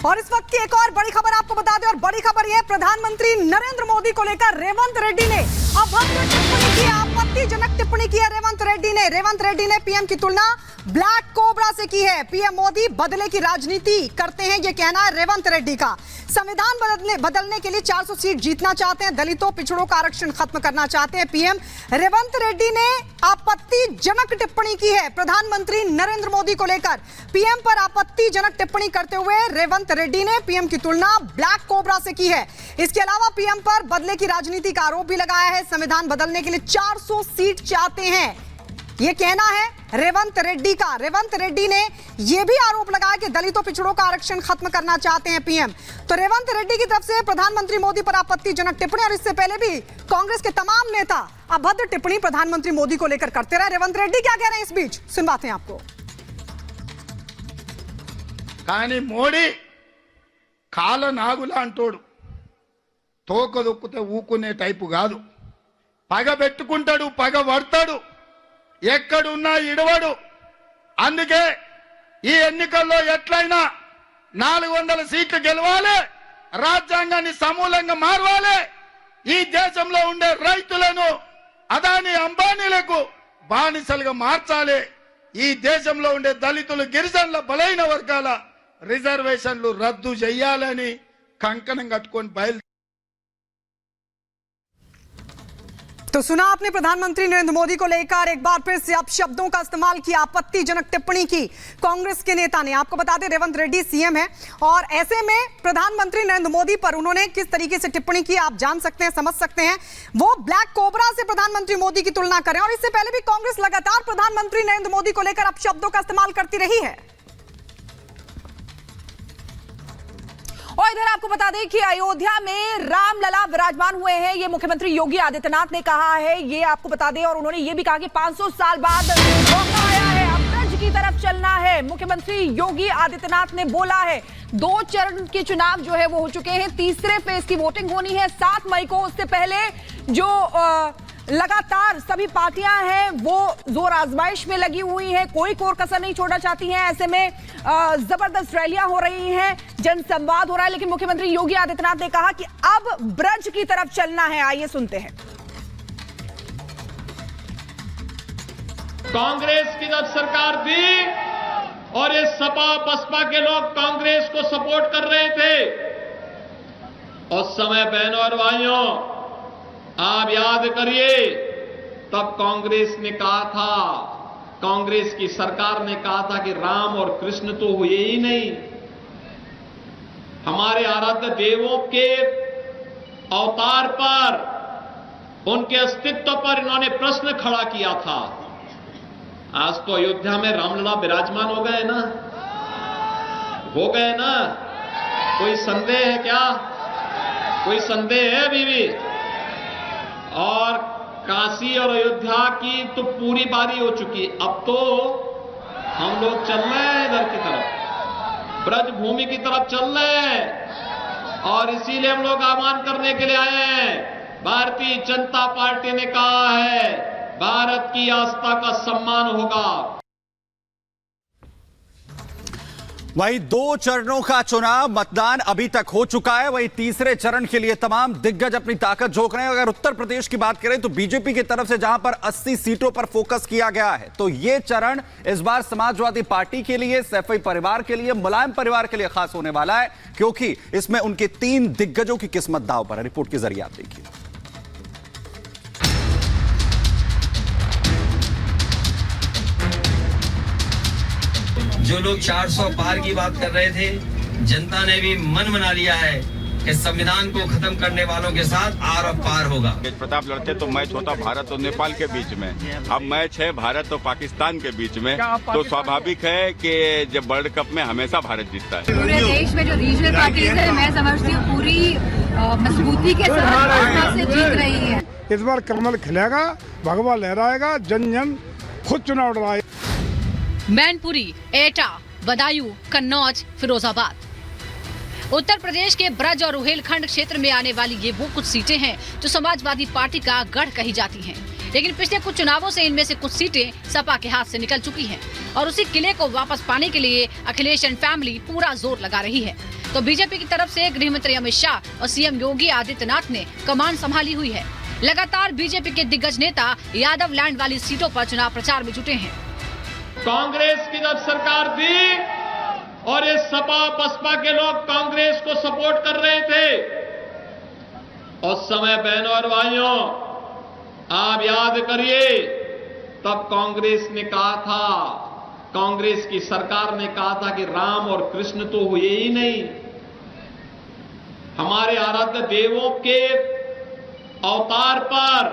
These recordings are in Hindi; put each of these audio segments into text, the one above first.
और इस वक्त की एक और बड़ी खबर आपको बता दें, और बड़ी खबर यह, प्रधानमंत्री नरेंद्र मोदी को लेकर रेवंत रेड्डी ने अभद्र टिप्पणी की, आपत्तिजनक टिप्पणी की है रेवंत रेड्डी ने पीएम की तुलना ब्लैक कोबरा से की है। पीएम मोदी बदले की राजनीति करते हैं, यह कहना है रेवंत रेड्डी का। संविधान बदलने के लिए 400 सीट जीतना चाहते हैं, दलितों पिछड़ों का आरक्षण खत्म करना चाहते हैं पीएम। रेवंत रेड्डी ने आपत्तिजनक टिप्पणी की है प्रधानमंत्री नरेंद्र मोदी को लेकर। पीएम पर आपत्तिजनक टिप्पणी करते हुए रेवंत रेड्डी ने पीएम की तुलना ब्लैक कोबरा से की है। इसके अलावा पीएम पर बदले की राजनीति का आरोप भी लगाया है। संविधान बदलने के लिए 400 सीट चाहते हैं, यह कहना है रेवंत रेड्डी का। रेवंत रेड्डी ने यह भी आरोप लगाया कि दलितों पिछड़ों का आरक्षण खत्म करना चाहते हैं पीएम। तो रेवंत रेड्डी की तरफ से प्रधानमंत्री मोदी पर आपत्तिजनक टिप्पणी, और इससे पहले भी कांग्रेस के तमाम नेता अभद्र टिप्पणी प्रधानमंत्री मोदी को लेकर करते रहे। रेवंत रेड्डी क्या कह रहे हैं इस बीच, सुनवाते हैं आपको। కానీ మోడీ కాల నాగుల అంటోడు, తోక దొక్కితే ఊకునే టైపు కాదు. పగ పెట్టుకుంటాడు, పగ పడతాడు, ఎక్కడున్నా ఇడవడు. అందుకే ఈ ఎన్నికల్లో ఎట్లయినా 400 సీట్లు గెలవాలి, రాజ్యాంగాన్ని సమూలంగా మార్చాలి, ఈ దేశంలో ఉండే రైతులను అదాని అంబానీలకు బానిసలుగా మార్చాలి, ఈ దేశంలో ఉండే దళితులు గిరిజనుల బలైన వర్గాల రిజర్వేషన్లు రద్దు చేయాలని కంకణం కట్టుకొని బయలు। तो सुना आपने प्रधानमंत्री नरेंद्र मोदी को लेकर एक बार फिर से अपशब्दों का इस्तेमाल किया, आपत्तिजनक टिप्पणी की कांग्रेस के नेता ने। आपको बता दें रेवंत रेड्डी सीएम है, और ऐसे में प्रधानमंत्री नरेंद्र मोदी पर उन्होंने किस तरीके से टिप्पणी की आप जान सकते हैं, समझ सकते हैं। वो ब्लैक कोबरा से प्रधानमंत्री मोदी की तुलना करें, और इससे पहले भी कांग्रेस लगातार प्रधानमंत्री नरेंद्र मोदी को लेकर अपशब्दों का इस्तेमाल करती रही है। और इधर आपको बता दें कि अयोध्या में रामलला विराजमान हुए हैं, ये मुख्यमंत्री योगी आदित्यनाथ ने कहा है, ये आपको बता दें। और उन्होंने ये भी कहा कि 500 साल बाद मौका आया है, अब ब्रज की तरफ चलना है। मुख्यमंत्री योगी आदित्यनाथ ने बोला है 2 चरण के चुनाव जो है वो हो चुके हैं, तीसरे फेज की वोटिंग होनी है 7 मई को। उससे पहले जो लगातार सभी पार्टियां हैं वो जोर आजमाइश में लगी हुई हैं, कोई कोर कसर नहीं छोड़ना चाहती हैं। ऐसे में जबरदस्त रैलियां हो रही हैं, जनसंवाद हो रहा है, लेकिन मुख्यमंत्री योगी आदित्यनाथ ने कहा कि अब ब्रज की तरफ चलना है। आइए सुनते हैं। कांग्रेस की जब सरकार थी और ये सपा बसपा के लोग कांग्रेस को सपोर्ट कर रहे थे, उस समय बहनों और भाइयों आप याद करिए, तब कांग्रेस ने कहा था, कांग्रेस की सरकार ने कहा था कि राम और कृष्ण तो हुए ही नहीं, हमारे आराध्य देवों के अवतार पर, उनके अस्तित्व पर इन्होंने प्रश्न खड़ा किया था। आज तो अयोध्या में रामलला विराजमान हो गए ना, हो गए ना, कोई संदेह है क्या? कोई संदेह है बीवी? और काशी और अयोध्या की तो पूरी बारी हो चुकी, अब तो हम लोग चल रहे हैं इधर की तरफ, ब्रज भूमि की तरफ चल रहे हैं। और इसीलिए हम लोग आह्वान करने के लिए आए हैं। भारतीय जनता पार्टी ने कहा है भारत की आस्था का सम्मान होगा। वहीं 2 चरणों का चुनाव मतदान अभी तक हो चुका है, वहीं तीसरे चरण के लिए तमाम दिग्गज अपनी ताकत झोंक रहे हैं। अगर उत्तर प्रदेश की बात करें तो बीजेपी की तरफ से जहां पर 80 सीटों पर फोकस किया गया है, तो यह चरण इस बार समाजवादी पार्टी के लिए, सैफई परिवार के लिए, मुलायम परिवार के लिए खास होने वाला है, क्योंकि इसमें उनके 3 दिग्गजों की किस्मत दांव पर है। रिपोर्ट के जरिए आप देखिए। जो लोग 400 पार की बात कर रहे थे, जनता ने भी मन बना लिया है कि संविधान को खत्म करने वालों के साथ आर और पार होगा। प्रताप लड़ते तो मैच होता भारत और नेपाल के बीच में, अब मैच है भारत और पाकिस्तान के बीच में, तो स्वाभाविक है कि जब वर्ल्ड कप में हमेशा भारत जीतता है। पूरे देश में जो रीजनल पार्टीज है, मैं समझती हूँ पूरी मजबूती के साथ से जीत रही है। इस बार कमल खिलेगा, भगवा लहराएगा, जन जन खुद चुनाव लड़ाएगा। मैनपुरी, एटा, बदायूं, कन्नौज, फिरोजाबाद। उत्तर प्रदेश के ब्रज और रुहेलखंड क्षेत्र में आने वाली ये वो कुछ सीटें हैं जो समाजवादी पार्टी का गढ़ कही जाती हैं। लेकिन पिछले कुछ चुनावों से इनमें से कुछ सीटें सपा के हाथ से निकल चुकी हैं और उसी किले को वापस पाने के लिए अखिलेश एंड फैमिली पूरा जोर लगा रही है। तो बीजेपी की तरफ से गृह मंत्री अमित शाह और सीएम योगी आदित्यनाथ ने कमान संभाली हुई है। लगातार बीजेपी के दिग्गज नेता यादव लैंड वाली सीटों पर चुनाव प्रचार में जुटे हैं। कांग्रेस की जब सरकार थी और ये सपा बसपा के लोग कांग्रेस को सपोर्ट कर रहे थे, उस समय बहनों और भाइयों आप याद करिए, तब कांग्रेस ने कहा था, कांग्रेस की सरकार ने कहा था कि राम और कृष्ण तो हुए ही नहीं, हमारे आराध्य देवों के अवतार पर,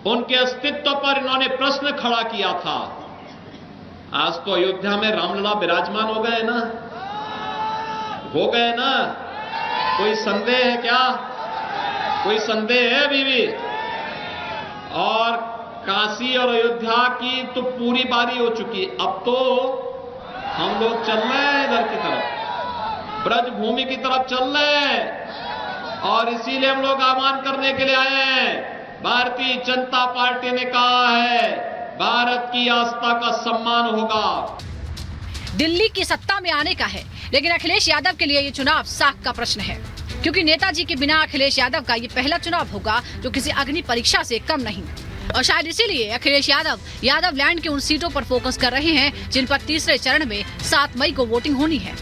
उनके अस्तित्व पर इन्होंने प्रश्न खड़ा किया था। आज तो अयोध्या में रामलला विराजमान हो गए ना, हो गए ना, कोई संदेह है क्या? कोई संदेह है बीवी? और काशी और अयोध्या की तो पूरी बारी हो चुकी, अब तो हम लोग चल रहे हैं इधर की तरफ, ब्रज भूमि की तरफ चल रहे हैं और इसीलिए हम लोग आह्वान करने के लिए आए हैं। भारतीय जनता पार्टी ने कहा है भारत की आस्था का सम्मान होगा। दिल्ली की सत्ता में आने का है, लेकिन अखिलेश यादव के लिए ये चुनाव साख का प्रश्न है, क्योंकि नेताजी के बिना अखिलेश यादव का ये पहला चुनाव होगा जो किसी अग्नि परीक्षा से कम नहीं। और शायद इसीलिए अखिलेश यादव लैंड की उन सीटों पर फोकस कर रहे हैं जिन पर तीसरे चरण में 7 मई को वोटिंग होनी है।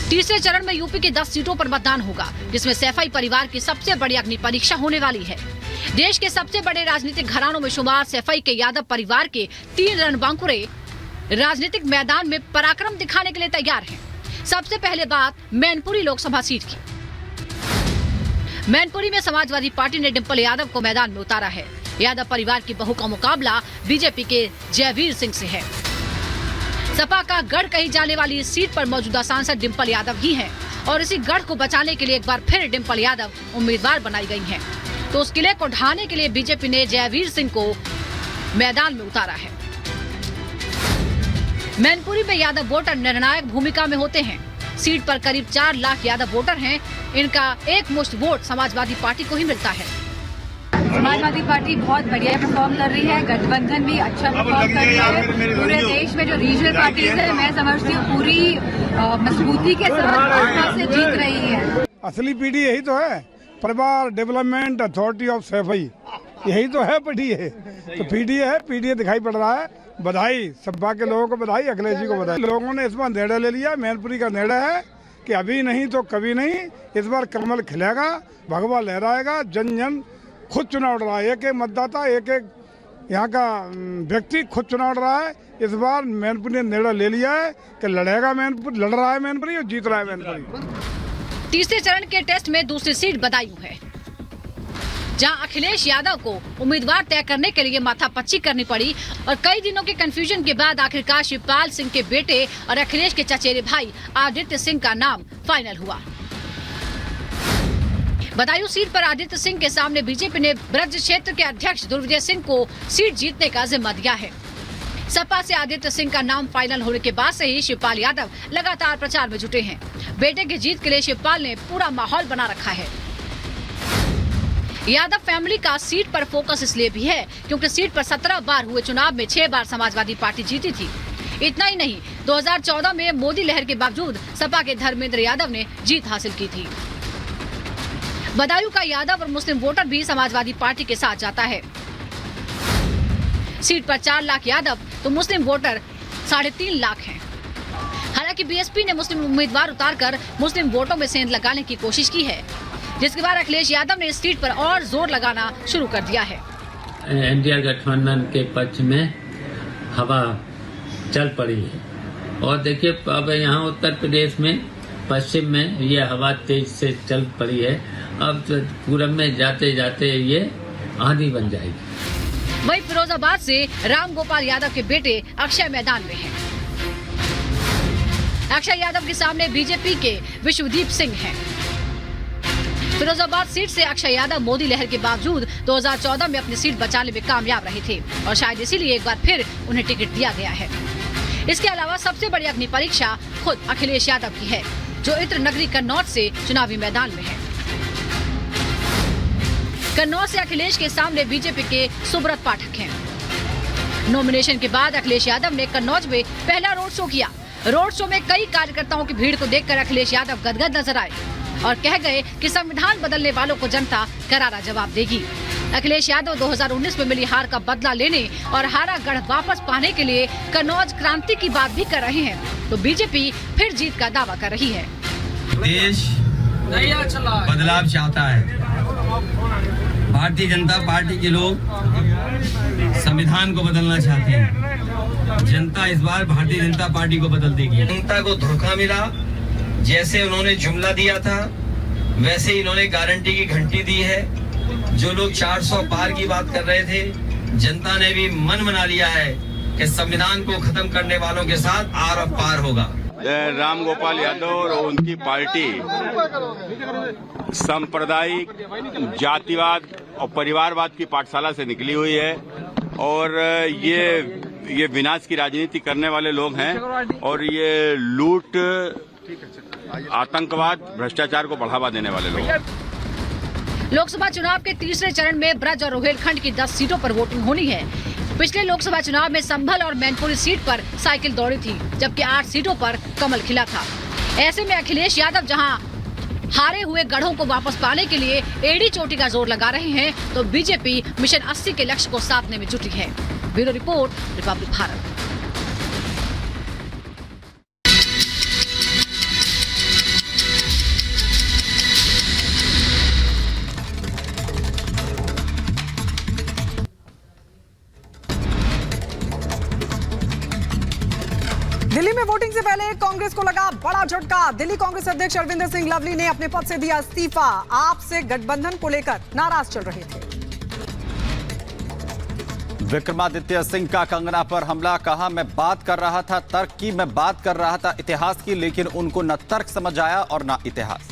तीसरे चरण में यूपी की 10 सीटों पर मतदान होगा, जिसमें सैफई परिवार की सबसे बड़ी अग्नि परीक्षा होने वाली है। देश के सबसे बड़े राजनीतिक घरानों में शुमार सैफई के यादव परिवार के 3 रणबांकुरे राजनीतिक मैदान में पराक्रम दिखाने के लिए तैयार हैं। सबसे पहले बात मैनपुरी लोकसभा सीट की। मैनपुरी में समाजवादी पार्टी ने डिंपल यादव को मैदान में उतारा है। यादव परिवार की बहू का मुकाबला बीजेपी के जयवीर सिंह से है। सपा का गढ़ कही जाने वाली इस सीट पर मौजूदा सांसद डिंपल यादव ही हैं और इसी गढ़ को बचाने के लिए एक बार फिर डिंपल यादव उम्मीदवार बनाई गई हैं। तो उस किले को ढाने के लिए बीजेपी ने जयवीर सिंह को मैदान में उतारा है। मैनपुरी में यादव वोटर निर्णायक भूमिका में होते हैं। सीट पर करीब 4 लाख यादव वोटर हैं। इनका एक मुश्त वोट समाजवादी पार्टी को ही मिलता है। समाजवादी पार्टी बहुत बढ़िया परफॉर्म कर रही है, गठबंधन भी अच्छा परफॉर्म कर रही है। पूरे देश में जो रीजनल पार्टीज है, मैं समझती हूँ पूरी मजबूती के साथ से जीत रही है। असली पीढ़ी यही तो है, परिवार डेवलपमेंट अथॉरिटी ऑफ सैफई, यही तो है पीढ़ी तो पीढ़ी दिखाई पड़ रहा है। बधाई सपा के लोगों को, बधाई अखिलेश जी को बधाई। लोगों ने इस बार निर्णय ले लिया, मैनपुरी का निर्णय है कि अभी नहीं तो कभी नहीं, इस बार कमल खिलेगा, भगवा लहराएगा, जन जन खुद चुनाव लड़ रहा है। एक मतदाता, एक यहाँ का व्यक्ति खुद चुनाव लड़ रहा है। इस बार मैनपुरी ने निर्णय ले लिया है कि लड़ेगा मैनपुरी, लड़ रहा है मैनपुरी और जीत रहा है मैनपुरी। तीसरे चरण के टेस्ट में दूसरी सीट बदायूं है, जहां अखिलेश यादव को उम्मीदवार तय करने के लिए माथापच्ची करनी पड़ी और कई दिनों के कंफ्यूजन के बाद आखिरकार शिवपाल सिंह के बेटे और अखिलेश के चचेरे भाई आदित्य सिंह का नाम फाइनल हुआ। बदायूं सीट पर आदित्य सिंह के सामने बीजेपी ने ब्रज क्षेत्र के अध्यक्ष दुर्विजय सिंह को सीट जीतने का जिम्मा दिया है। सपा से आदित्य सिंह का नाम फाइनल होने के बाद से ही शिवपाल यादव लगातार प्रचार में जुटे हैं। बेटे की जीत के लिए शिवपाल ने पूरा माहौल बना रखा है। यादव फैमिली का सीट पर फोकस इसलिए भी है क्योंकि सीट पर 17 बार हुए चुनाव में 6 बार समाजवादी पार्टी जीती थी। इतना ही नहीं, 2014 में मोदी लहर के बावजूद सपा के धर्मेंद्र यादव ने जीत हासिल की थी। बदायूं का यादव और मुस्लिम वोटर भी समाजवादी पार्टी के साथ जाता है। सीट पर 4 लाख यादव तो मुस्लिम वोटर 3.5 लाख हैं। हालांकि बीएसपी ने मुस्लिम उम्मीदवार उतारकर मुस्लिम वोटों में सेंध लगाने की कोशिश की है, जिसके बाद अखिलेश यादव ने इस सीट पर और जोर लगाना शुरू कर दिया है। एनडीए गठबंधन के पक्ष में हवा चल पड़ी है और देखिए अब यहाँ उत्तर प्रदेश में पश्चिम में ये हवा तेज से चल पड़ी है। अब पूरब में जाते जाते ये आंधी बन जाएगी। वहीं फिरोजाबाद से राम गोपाल यादव के बेटे अक्षय मैदान में हैं। अक्षय यादव के सामने बीजेपी के विश्वदीप सिंह हैं। फिरोजाबाद सीट से अक्षय यादव मोदी लहर के बावजूद 2014 में अपनी सीट बचाने में कामयाब रहे थे और शायद इसीलिए एक बार फिर उन्हें टिकट दिया गया है। इसके अलावा सबसे बड़ी अग्नि परीक्षा खुद अखिलेश यादव की है, जो इत्र नगरी कन्नौज से चुनावी मैदान में है। कन्नौज से अखिलेश के सामने बीजेपी के सुब्रत पाठक हैं। नॉमिनेशन के बाद अखिलेश यादव ने कन्नौज में पहला रोड शो किया। रोड शो में कई कार्यकर्ताओं की भीड़ को देखकर अखिलेश यादव गदगद नजर आए और कह गए कि संविधान बदलने वालों को जनता करारा जवाब देगी। अखिलेश यादव 2019 में मिली हार का बदला लेने और हारा गढ़ वापस पाने के लिए कन्नौज क्रांति की बात भी कर रहे हैं, तो बीजेपी फिर जीत का दावा कर रही है। देश बदलाव चाहता है। भारतीय जनता पार्टी के लोग संविधान को बदलना चाहते हैं। जनता इस बार भारतीय जनता पार्टी को बदल देगी। जनता को धोखा मिला, जैसे उन्होंने जुमला दिया था वैसे ही इन्होंने गारंटी की घंटी दी है। जो लोग 400 पार की बात कर रहे थे, जनता ने भी मन बना लिया है कि संविधान को खत्म करने वालों के साथ आर और पार होगा। राम गोपाल यादव और उनकी पार्टी सांप्रदायिक, जातिवाद और परिवारवाद की पाठशाला से निकली हुई है और ये विनाश की राजनीति करने वाले लोग हैं और ये लूट, आतंकवाद, भ्रष्टाचार को बढ़ावा देने वाले लोग हैं। लोकसभा चुनाव के तीसरे चरण में ब्रज और रोहेलखंड की 10 सीटों पर वोटिंग होनी है। पिछले लोकसभा चुनाव में संभल और मैनपुरी सीट पर साइकिल दौड़ी थी, जबकि 8 सीटों पर कमल खिला था। ऐसे में अखिलेश यादव जहां हारे हुए गढ़ों को वापस पाने के लिए एड़ी चोटी का जोर लगा रहे हैं, तो बीजेपी मिशन 80 के लक्ष्य को साधने में जुटी है। Bureau report, Republic Bharat. Delhi में वोटिंग से पहले कांग्रेस को लगा बड़ा झटका। दिल्ली कांग्रेस अध्यक्ष अरविंदर सिंह लवली ने अपने पद से दिया इस्तीफा। आपसे गठबंधन को लेकर नाराज चल रहे थे। विक्रमादित्य सिंह का कंगना पर हमला, कहा मैं बात कर रहा था तर्क की, मैं बात कर रहा था इतिहास की, लेकिन उनको न तर्क समझ आया और न इतिहास।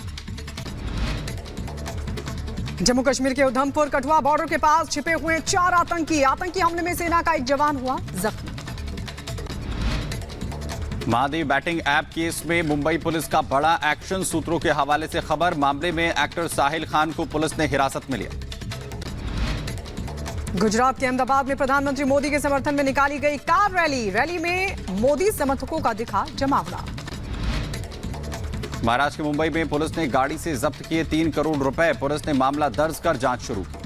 जम्मू कश्मीर के उधमपुर कठुआ बॉर्डर के पास छिपे हुए 4 आतंकी हमले में सेना का एक जवान हुआ जख्मी। महादेव बैटिंग ऐप केस में मुंबई पुलिस का बड़ा एक्शन, सूत्रों के हवाले से खबर। मामले में एक्टर साहिल खान को पुलिस ने हिरासत में लिया। गुजरात के अहमदाबाद में प्रधानमंत्री मोदी के समर्थन में निकाली गई कार रैली में मोदी समर्थकों का दिखा जमावड़ा। महाराष्ट्र के मुंबई में पुलिस ने गाड़ी से जब्त किए 3 करोड़ रुपए। पुलिस ने मामला दर्ज कर जांच शुरू की।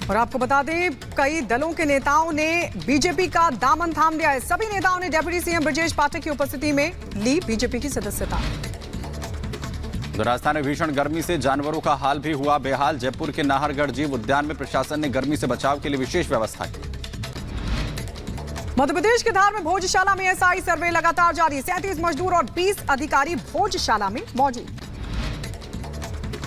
और आपको बता दें, कई दलों के नेताओं ने बीजेपी का दामन थाम लिया है। सभी नेताओं ने डिप्टी सीएम ब्रजेश पाठक की उपस्थिति में ली बीजेपी की सदस्यता। राजस्थान में भीषण गर्मी से जानवरों का हाल भी हुआ बेहाल। जयपुर के नाहरगढ़ जीव उद्यान में प्रशासन ने गर्मी से बचाव के लिए विशेष व्यवस्था की। मध्य प्रदेश के धार में भोजशाला में एसआई सर्वे लगातार जारी। 37 मजदूर और 20 अधिकारी भोजशाला में मौजूद।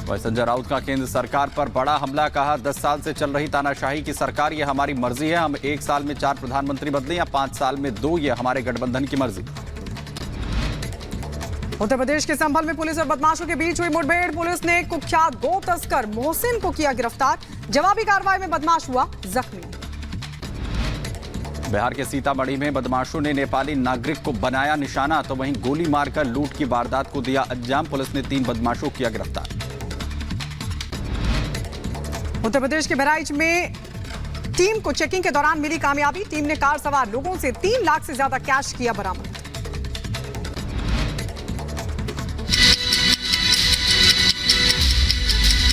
संजय राउत का केंद्र सरकार पर बड़ा हमला, कहा 10 साल से चल रही तानाशाही की सरकार, ये हमारी मर्जी है। हम 1 साल में 4 प्रधानमंत्री बदले या 5 साल में 2, ये हमारे गठबंधन की मर्जी। उत्तर प्रदेश के संभल में पुलिस और बदमाशों के बीच हुई मुठभेड़। पुलिस ने कुख्यात 2 तस्कर मोहसिन को किया गिरफ्तार। जवाबी कार्रवाई में बदमाश हुआ जख्मी। बिहार के सीतामढ़ी में बदमाशों ने नेपाली नागरिक को बनाया निशाना, तो वहीं गोली मारकर लूट की वारदात को दिया अंजाम। पुलिस ने 3 बदमाशों को किया गिरफ्तार। उत्तर प्रदेश के बहराइच में टीम को चेकिंग के दौरान मिली कामयाबी। टीम ने कार सवार लोगों से 3 लाख से ज्यादा कैश किया बरामद।